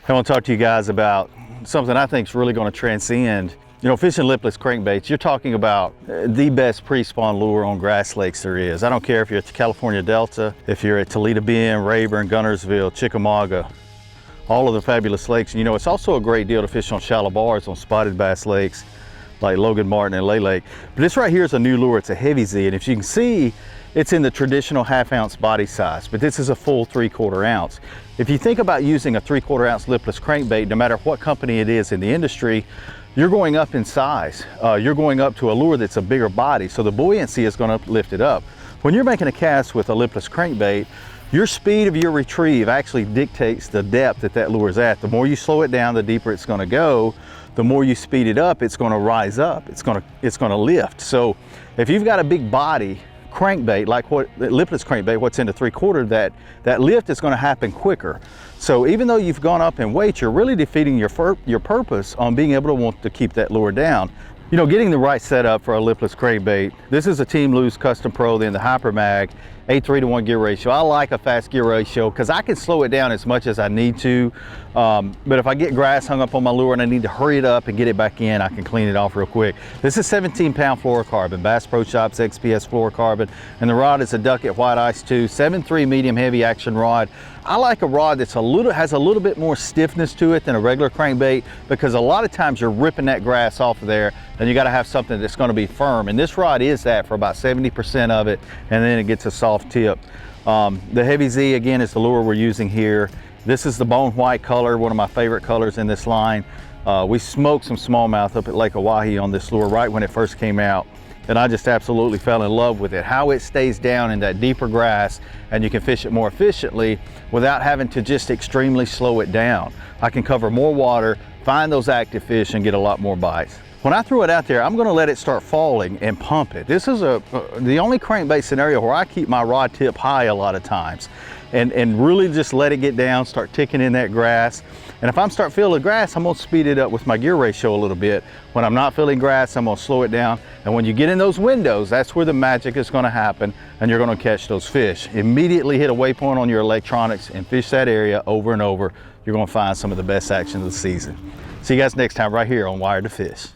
I want to talk to you guys about something I think is really going to transcend. You know, fishing lipless crankbaits, you're talking about the best pre-spawn lure on grass lakes there is. I don't care if you're at the California Delta, if you're at Toledo Bend, Rayburn, Gunnersville, Chickamauga, all of the fabulous lakes. And you know, it's also a great deal to fish on shallow bars on spotted bass lakes like Logan Martin and Lay Lake. But this right here is a new lure. It's a heavy Z, and if you can see, it's in the traditional half-ounce body size, but this is a full 3/4 ounce. If you think about using a 3/4 ounce lipless crankbait, no matter what company it is in the industry, you're going up in size. You're going up to a lure that's a bigger body, so the buoyancy is going to lift it up. When you're making a cast with a lipless crankbait, your speed of your retrieve actually dictates the depth that that lure is at. The more you slow it down, the deeper it's going to go. The more you speed it up, it's going to rise up. It's going to lift. So if you've got a big body crankbait, like what lipless crankbait, what's in the 3/4, that lift is going to happen quicker. So even though you've gone up in weight, you're really defeating your purpose on being able to want to keep that lure down. You know, getting the right setup for a lipless crankbait. This is a Team Loose Custom Pro, then the Hyper Mag, a 3-to-1 gear ratio. I like a fast gear ratio because I can slow it down as much as I need to. But if I get grass hung up on my lure and I need to hurry it up and get it back in, I can clean it off real quick. This is 17-pound fluorocarbon, Bass Pro Shops XPS fluorocarbon, and the rod is a Duckett White Ice 2, 7.3 medium heavy action rod. I like a rod that's has a little bit more stiffness to it than a regular crankbait, because a lot of times you're ripping that grass off of there, and you got to have something that's going to be firm. And this rod is that for about 70% of it, and then it gets a soft tip. The Heavy Z, again, is the lure we're using here. This is the bone white color, one of my favorite colors in this line. We smoked some smallmouth up at Lake Oahe on this lure right when it first came out, and I just absolutely fell in love with it. How it stays down in that deeper grass, and you can fish it more efficiently without having to just extremely slow it down. I can cover more water, find those active fish, and get a lot more bites. When I throw it out there, I'm going to let it start falling and pump it. This is the only crankbait scenario where I keep my rod tip high a lot of times, and really just let it get down, start ticking in that grass. And if I'm start feeling grass, I'm going to speed it up with my gear ratio a little bit. When I'm not feeling grass, I'm going to slow it down. And when you get in those windows, that's where the magic is going to happen, and you're going to catch those fish. Immediately hit a waypoint on your electronics and fish that area over and over. You're going to find some of the best action of the season. See you guys next time right here on Wired to Fish.